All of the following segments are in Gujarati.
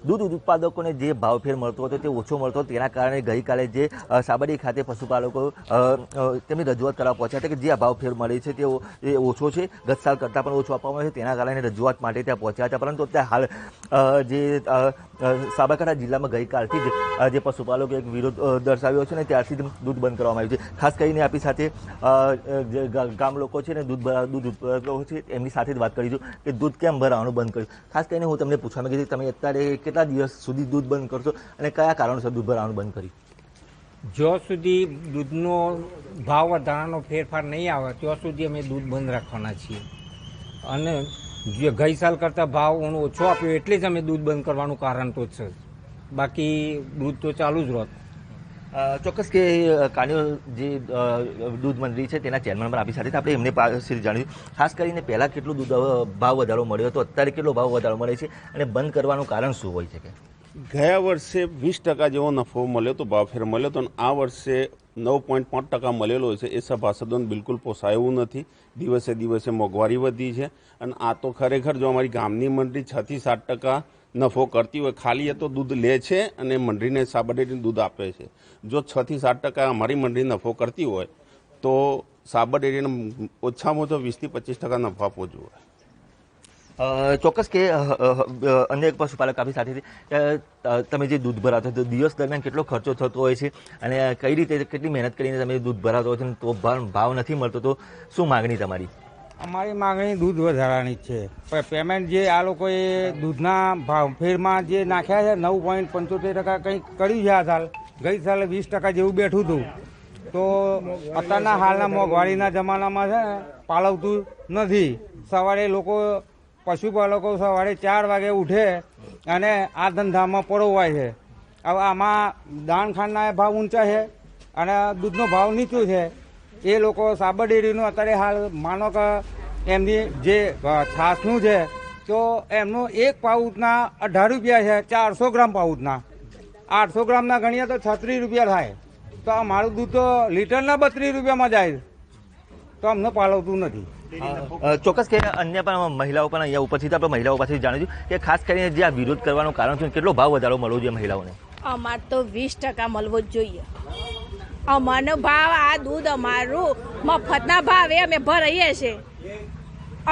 દૂધ ઉત્પાદકોને જે ભાવફેર મળતો હતો તે ઓછો મળતો હતો, તેના કારણે ગઈકાલે જે સાબરડી ખાતે પશુપાલકો તેમની રજૂઆત કરવા પહોંચ્યા હતા કે જે આ ભાવફેર મળે છે તે ઓછો છે, ગત સાલ કરતાં પણ ઓછો આપવામાં આવે છે, તેના કારણે રજૂઆત માટે ત્યાં પહોંચ્યા હતા. પરંતુ અત્યારે હાલ જે સાબરકાંઠા જિલ્લામાં ગઈકાલથી જ જે પશુપાલકો એક વિરોધ દર્શાવ્યો છે ને ત્યારથી જ દૂધ બંધ કરવામાં આવ્યું છે. ખાસ કરીને આપણી સાથે જે ગામ લોકો છે ને દૂધ ઉત્પાદકો છે એમની સાથે જ વાત કરીશું કે દૂધ કેમ ભરાવાનું બંધ કર્યું. ખાસ કરીને હું તમને પૂછવા માંગીશ તમે અત્યારે કેટલા દિવસ સુધી દૂધ બંધ કરશો અને કયા કારણોસર દૂધ ભરાવાનું બંધ કર્યું? જ્યાં સુધી દૂધનો ભાવ વધારાનો ફેરફાર નહીં આવે ત્યાં સુધી અમે દૂધ બંધ રાખવાના છીએ. અને જે ગઈ સાલ કરતાં ભાવ ઓછો આપ્યો એટલે જ અમે દૂધ બંધ કરવાનું કારણ તો છે, બાકી દૂધ તો ચાલુ જ રહે. ચોક્કસ કે કાન્યો જે દૂધ મંડળી છે તેના ચેરમેન પણ આપણી સાથે આપણે એમને પાસે જાણ્યું ખાસ કરીને પહેલાં કેટલું દૂધ ભાવ વધારો મળ્યો હતો, અત્યારે કેટલો ભાવ વધારો મળે છે અને બંધ કરવાનું કારણ શું હોય છે? કે ગયા વર્ષે 20% જેવો નફો મળ્યો હતો, ભાવફેર મળ્યો હતો, અને આ વર્ષે 9.5% મળેલો છે. એ સભાસદોને બિલકુલ પોસાય એવું નથી. દિવસે દિવસે મોંઘવારી વધી છે અને આ તો ખરેખર જો અમારી ગામની મંડળી 6 થી 7% નફો કરતી હોય, ખાલી એ તો દૂધ લે છે અને મંડળીને સાબરડેરીને દૂધ આપે છે. જો 6 થી 7% અમારી મંડળી નફો કરતી હોય તો સાબરડેરીને ઓછામાં ઓછો 20 થી 25% નફો આપવો જોઈએ. ચોક્કસ કે અન્ય એક પશુપાલક આપણી સાથે તમે જે દૂધ ભરાતો તો દિવસ દરમિયાન કેટલો ખર્ચો થતો હોય છે અને કઈ રીતે કેટલી મહેનત કરીને તમે દૂધ ભરાતો હોય છે તો ભાવ નથી મળતો, તો શું માગણી તમારી? અમારી માગણી દૂધ વધારાની જ છે. પણ પેમેન્ટ જે આ લોકોએ દૂધના ભાવફેરમાં જે નાખ્યા છે 9.75% કંઈક કર્યું છે આ સાલ. ગઈ સાલે 20% જેવું બેઠું હતું. તો અત્યારના હાલના મોંઘવારીના જમાનામાં છે ને પાલવતું નથી. સવારે લોકો પશુપાલકો સવારે 4 વાગે ઉઠે અને આ ધંધામાં પરોવાય છે. હવે આમાં દાણ ખાંડના ભાવ ઊંચા છે અને દૂધનો ભાવ નીચો છે. એ લોકો સાબરડેરીનું અત્યારે હાલ માનો કે એમની જે છાશનું છે તો એમનું એક પાઉચના 18 રૂપિયા છે, 400 ગ્રામ પાઉચના 800 ગ્રામના ગણીએ તો 36 રૂપિયા થાય. તો અમારું દૂધ તો લીટરના 32 રૂપિયામાં જાય, તો અમને પાલવતું નથી. ચોક્કસ કે અન્ય પણ મહિલાઓ પણ અહીંયા ઉપસ્થિત આપણે મહિલાઓ પાસેથી જાણીશું કે ખાસ કરીને જે આ વિરોધ કરવાનું કારણ છે કેટલો ભાવ વધારો મળવો જોઈએ મહિલાઓને? અમારે તો 20% મળવો જ જોઈએ. અમારો ભાવ આ દૂધ અમારું મફતના ભાવે અમે ભરાઈએ છીએ.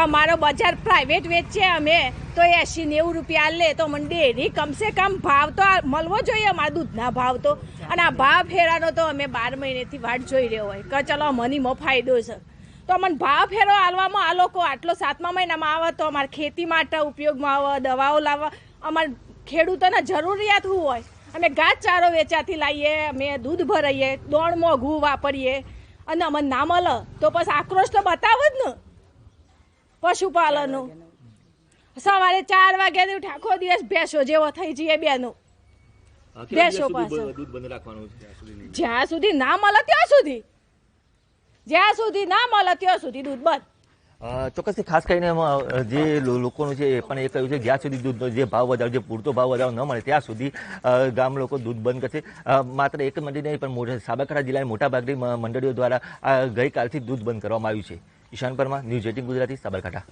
અમારો બજાર પ્રાઇવેટ વેચીએ અમે તો 80-90 રૂપિયા લે તો મને ડેરી કમસે કમ ભાવ તો મળવો જોઈએ અમારા દૂધના ભાવ તો. અને આ ભાવ ફેરાનો તો અમે 12 મહિનેથી વાટ જોઈ રહ્યો હોય કે ચલો મનીમાં ફાયદો છે તો અમને ભાવ ફેરો હાલવામાં આ લોકો આટલો 7મા મહિનામાં આવે તો અમારે ખેતી માટે ઉપયોગમાં આવે, દવાઓ લાવવા અમારે ખેડૂતોને જરૂરિયાત શું હોય. અમે ઘાસચારો વેચાથી લાવીએ, અમે દૂધ ભરાઈએ, દોણ મોંઘું વાપરીએ અને અમને ના મળે તો પછી આક્રોશ તો બતાવો જ ને પશુપાલનનો. સવારે 4 વાગ્યાથી ઉઠે આખો દિવસ ભેંસો જેવો થઈ જઈએ બેનો. ભેંસો પાસે જ્યાં સુધી ના મળે ત્યાં સુધી, જ્યાં સુધી ના મળે ત્યાં સુધી દૂધ બંધ. ચોક્કસથી ખાસ કરીને જે લોકોનું છે એ પણ એ કહ્યું છે જ્યાં સુધી દૂધનો જે ભાવ વધારો, જે પૂરતો ભાવ વધારો ન મળે ત્યાં સુધી ગામ લોકો દૂધ બંધ કરશે. માત્ર એક મંડળી નહીં પણ સાબરકાંઠા જિલ્લાની મોટાભાગની મંડળીઓ દ્વારા ગઈકાલથી દૂધ બંધ કરવામાં આવ્યું છે. ઈશાન પરમાર, ન્યૂઝ 18 ગુજરાતી, સાબરકાંઠા.